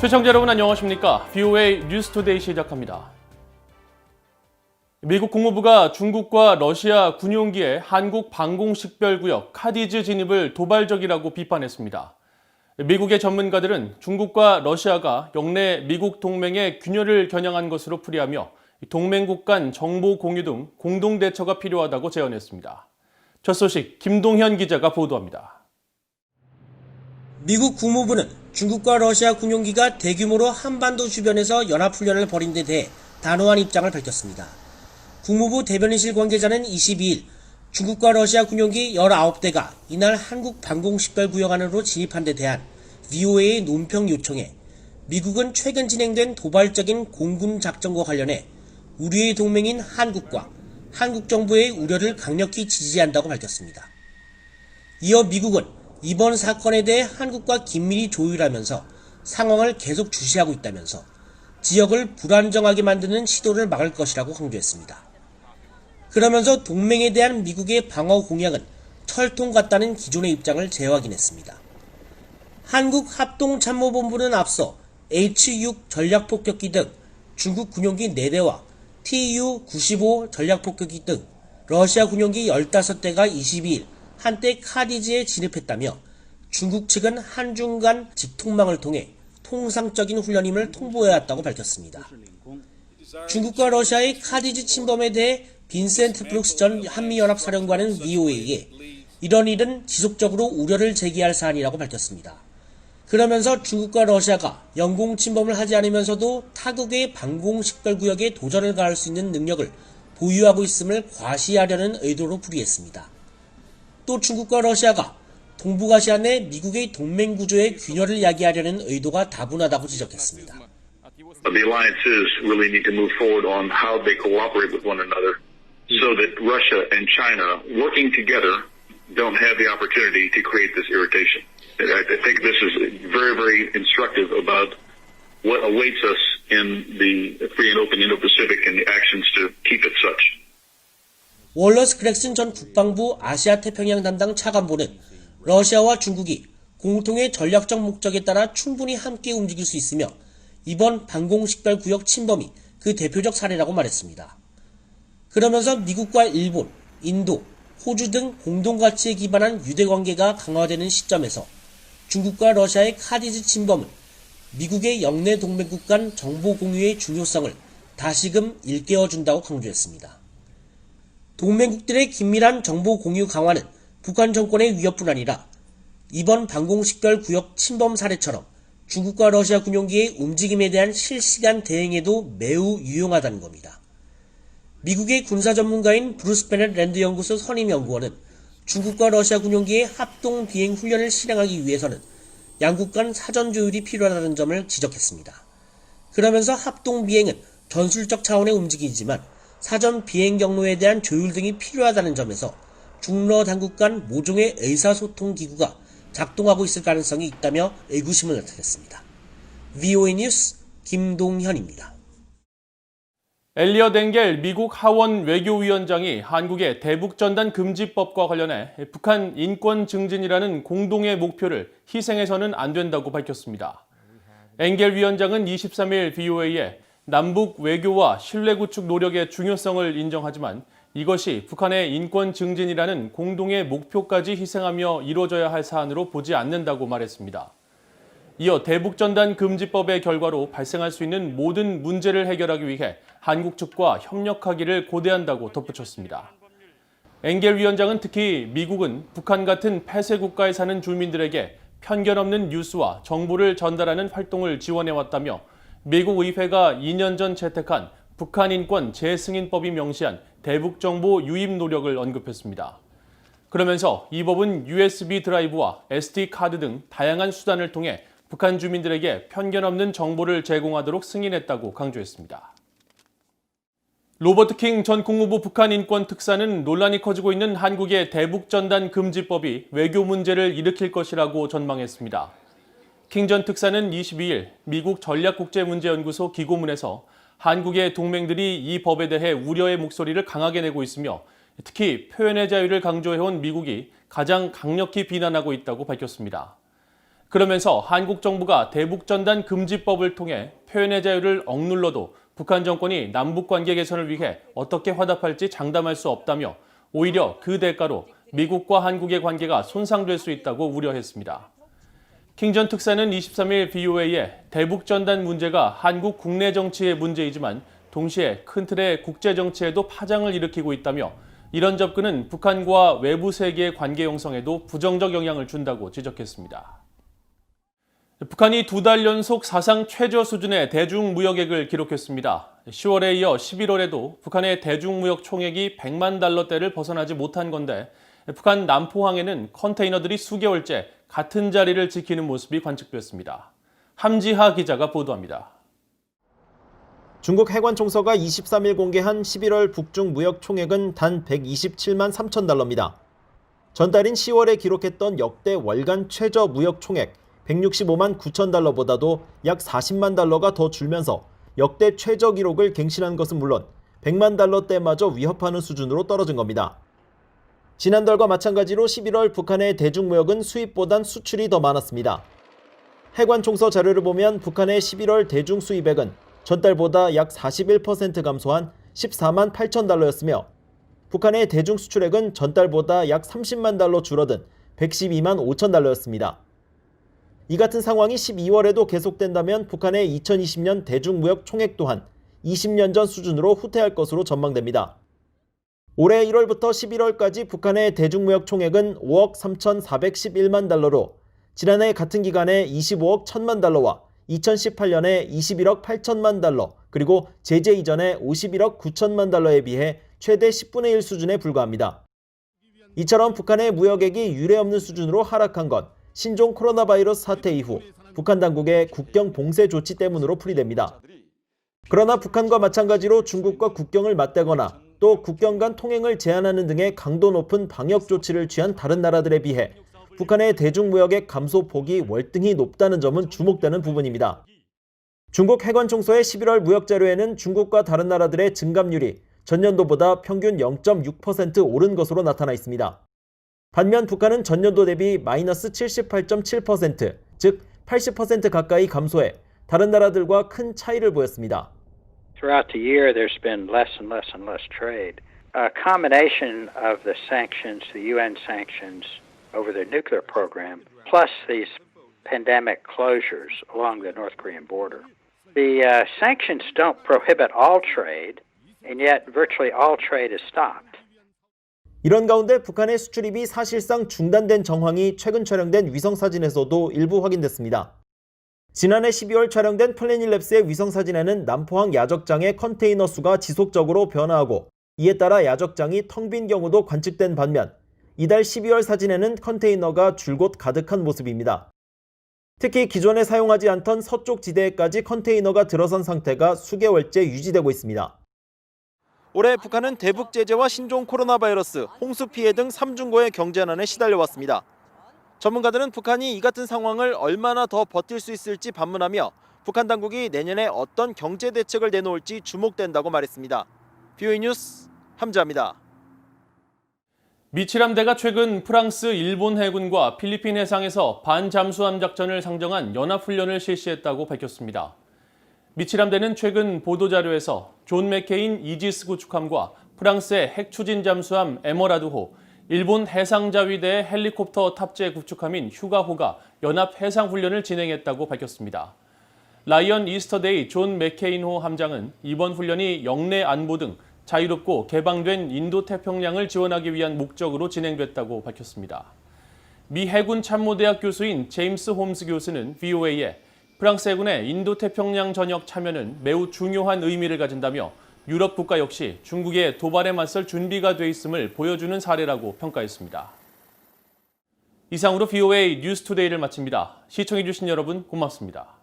시청자 여러분 안녕하십니까? VOA 뉴스투데이 시작합니다. 미국 국무부가 중국과 러시아 군용기의 한국 방공식별구역 카디즈 진입을 도발적이라고 비판했습니다. 미국의 전문가들은 중국과 러시아가 영내 미국 동맹의 균열을 겨냥한 것으로 풀이하며 동맹국 간 정보 공유 등 공동 대처가 필요하다고 제언했습니다. 첫 소식 김동현 기자가 보도합니다. 미국 국무부는 중국과 러시아 군용기가 대규모로 한반도 주변에서 연합훈련을 벌인 데 대해 단호한 입장을 밝혔습니다. 국무부 대변인실 관계자는 22일 중국과 러시아 군용기 19대가 이날 한국 방공식별구역 안으로 진입한 데 대한 VOA의 논평 요청에 미국은 최근 진행된 도발적인 공군 작전과 관련해 우리의 동맹인 한국과 한국 정부의 우려를 강력히 지지한다고 밝혔습니다. 이어 미국은 이번 사건에 대해 한국과 긴밀히 조율하면서 상황을 계속 주시하고 있다면서 지역을 불안정하게 만드는 시도를 막을 것이라고 강조했습니다. 그러면서 동맹에 대한 미국의 방어 공약은 철통 같다는 기존의 입장을 재확인했습니다. 한국합동참모본부는 앞서 H-6 전략폭격기 등 중국 군용기 4대와 Tu-95 전략폭격기 등 러시아 군용기 15대가 22일 한때 카디즈에 진입했다며 중국 측은 한중 간 직통망을 통해 통상적인 훈련임을 통보해왔다고 밝혔습니다. 중국과 러시아의 카디즈 침범에 대해 빈센트 브룩스 전 한미연합사령관은 VOA에 이런 일은 지속적으로 우려를 제기할 사안이라고 밝혔습니다. 그러면서 중국과 러시아가 영공 침범을 하지 않으면서도 타국의 방공식별구역에 도전을 가할 수 있는 능력을 보유하고 있음을 과시하려는 의도로 풀이했습니다. 또 중국과 러시아가 동북아시아 내 미국의 동맹 구조의 균열을 야기하려는 의도가 다분하다고 지적했습니다. The alliances really need to move forward on how they cooperate with one another so that Russia and China working together don't have the opportunity to create this irritation. I think this is very, very instructive about what awaits us in the free and open Indo-Pacific and the actions to keep it such. 월러스 그렉슨 전 국방부 아시아 태평양 담당 차관보는 러시아와 중국이 공통의 전략적 목적에 따라 충분히 함께 움직일 수 있으며 이번 방공식별구역 침범이 그 대표적 사례라고 말했습니다. 그러면서 미국과 일본, 인도, 호주 등 공동가치에 기반한 유대관계가 강화되는 시점에서 중국과 러시아의 카디즈 침범은 미국의 영내 동맹국 간 정보 공유의 중요성을 다시금 일깨워준다고 강조했습니다. 동맹국들의 긴밀한 정보 공유 강화는 북한 정권의 위협뿐 아니라 이번 방공식별구역 침범 사례처럼 중국과 러시아 군용기의 움직임에 대한 실시간 대응에도 매우 유용하다는 겁니다. 미국의 군사 전문가인 브루스 베넷 랜드 연구소 선임 연구원은 중국과 러시아 군용기의 합동 비행 훈련을 실행하기 위해서는 양국 간 사전 조율이 필요하다는 점을 지적했습니다. 그러면서 합동 비행은 전술적 차원의 움직임이지만 사전 비행 경로에 대한 조율 등이 필요하다는 점에서 중러 당국 간 모종의 의사소통 기구가 작동하고 있을 가능성이 있다며 의구심을 나타냈습니다. VOA 뉴스 김동현입니다. 엘리엇 엥겔 미국 하원 외교위원장이 한국의 대북전단 금지법과 관련해 북한 인권 증진이라는 공동의 목표를 희생해서는 안 된다고 밝혔습니다. 엥겔 위원장은 23일 VOA에 남북 외교와 신뢰 구축 노력의 중요성을 인정하지만 이것이 북한의 인권 증진이라는 공동의 목표까지 희생하며 이루어져야 할 사안으로 보지 않는다고 말했습니다. 이어 대북전단 금지법의 결과로 발생할 수 있는 모든 문제를 해결하기 위해 한국 측과 협력하기를 고대한다고 덧붙였습니다. 엥겔 위원장은 특히 미국은 북한 같은 폐쇄 국가에 사는 주민들에게 편견 없는 뉴스와 정보를 전달하는 활동을 지원해왔다며 미국 의회가 2년 전 채택한 북한 인권 재승인법이 명시한 대북정보 유입 노력을 언급했습니다. 그러면서 이 법은 USB 드라이브와 SD 카드 등 다양한 수단을 통해 북한 주민들에게 편견 없는 정보를 제공하도록 승인했다고 강조했습니다. 로버트 킹 전 국무부 북한 인권 특사는 논란이 커지고 있는 한국의 대북전단 금지법이 외교 문제를 일으킬 것이라고 전망했습니다. 킹 전 특사는 22일 미국 전략국제문제연구소 기고문에서 한국의 동맹들이 이 법에 대해 우려의 목소리를 강하게 내고 있으며 특히 표현의 자유를 강조해온 미국이 가장 강력히 비난하고 있다고 밝혔습니다. 그러면서 한국 정부가 대북전단 금지법을 통해 표현의 자유를 억눌러도 북한 정권이 남북 관계 개선을 위해 어떻게 화답할지 장담할 수 없다며 오히려 그 대가로 미국과 한국의 관계가 손상될 수 있다고 우려했습니다. 킹 전 특사는 23일 VOA에 대북전단 문제가 한국 국내 정치의 문제이지만 동시에 큰 틀의 국제 정치에도 파장을 일으키고 있다며 이런 접근은 북한과 외부 세계의 관계 형성에도 부정적 영향을 준다고 지적했습니다. 북한이 2달 연속 사상 최저 수준의 대중무역액을 기록했습니다. 10월에 이어 11월에도 북한의 대중무역 총액이 100만 달러대를 벗어나지 못한 건데 북한 남포항에는 컨테이너들이 수개월째 같은 자리를 지키는 모습이 관측됐습니다. 함지하 기자가 보도합니다. 중국 해관총서가 23일 공개한 11월 북중 무역 총액은 단 127만 3천 달러입니다. 전달인 10월에 기록했던 역대 월간 최저 무역 총액 165만 9천 달러보다도 약 40만 달러가 더 줄면서 역대 최저 기록을 갱신한 것은 물론 100만 달러대마저 위협하는 수준으로 떨어진 겁니다. 지난달과 마찬가지로 11월 북한의 대중무역은 수입보단 수출이 더 많았습니다. 해관총서 자료를 보면 북한의 11월 대중수입액은 전달보다 약 41% 감소한 14만 8천 달러였으며 북한의 대중수출액은 전달보다 약 30만 달러 줄어든 112만 5천 달러였습니다. 이 같은 상황이 12월에도 계속된다면 북한의 2020년 대중무역 총액 또한 20년 전 수준으로 후퇴할 것으로 전망됩니다. 올해 1월부터 11월까지 북한의 대중무역 총액은 5억 3,411만 달러로 지난해 같은 기간에 25억 1천만 달러와 2018년에 21억 8천만 달러 그리고 제재 이전에 51억 9천만 달러에 비해 최대 10분의 1 수준에 불과합니다. 이처럼 북한의 무역액이 유례없는 수준으로 하락한 건 신종 코로나 바이러스 사태 이후 북한 당국의 국경 봉쇄 조치 때문으로 풀이됩니다. 그러나 북한과 마찬가지로 중국과 국경을 맞대거나 또 국경 간 통행을 제한하는 등의 강도 높은 방역 조치를 취한 다른 나라들에 비해 북한의 대중무역액 감소폭이 월등히 높다는 점은 주목되는 부분입니다. 중국 해관총서의 11월 무역 자료에는 중국과 다른 나라들의 증감률이 전년도보다 평균 0.6% 오른 것으로 나타나 있습니다. 반면 북한은 전년도 대비 마이너스 78.7%, 즉 80% 가까이 감소해 다른 나라들과 큰 차이를 보였습니다. Throughout the year, there's been less and less and less trade. A combination of the sanctions, the UN sanctions over their nuclear program, plus these pandemic closures along the North Korean border. The sanctions don't prohibit all trade, and yet virtually all trade is stopped. 이런 가운데 북한의 수출입이 사실상 중단된 정황이 최근 촬영된 위성사진에서도 일부 확인됐습니다. 지난해 12월 촬영된 플래닛랩스의 위성사진에는 남포항 야적장의 컨테이너 수가 지속적으로 변화하고 이에 따라 야적장이 텅 빈 경우도 관측된 반면 이달 12월 사진에는 컨테이너가 줄곧 가득한 모습입니다. 특히 기존에 사용하지 않던 서쪽 지대에까지 컨테이너가 들어선 상태가 수개월째 유지되고 있습니다. 올해 북한은 대북 제재와 신종 코로나 바이러스, 홍수 피해 등 3중고의 경제난에 시달려왔습니다. 전문가들은 북한이 이 같은 상황을 얼마나 더 버틸 수 있을지 반문하며 북한 당국이 내년에 어떤 경제 대책을 내놓을지 주목된다고 말했습니다. VOA 뉴스 함지하입니다. 미칠함대가 최근 프랑스, 일본 해군과 필리핀 해상에서 반잠수함 작전을 상정한 연합훈련을 실시했다고 밝혔습니다. 미칠함대는 최근 보도자료에서 존 맥케인 이지스 구축함과 프랑스의 핵추진 잠수함 에머라드호, 일본 해상자위대의 헬리콥터 탑재 구축함인 휴가호가 연합 해상훈련을 진행했다고 밝혔습니다. 라이언 이스터데이 존 맥케인호 함장은 이번 훈련이 영내 안보 등 자유롭고 개방된 인도태평양을 지원하기 위한 목적으로 진행됐다고 밝혔습니다. 미 해군 참모대학 교수인 제임스 홈스 교수는 VOA에 프랑스 해군의 인도태평양 전역 참여는 매우 중요한 의미를 가진다며 유럽 국가 역시 중국의 도발에 맞설 준비가 돼 있음을 보여주는 사례라고 평가했습니다. 이상으로 VOA 뉴스투데이를 마칩니다. 시청해주신 여러분 고맙습니다.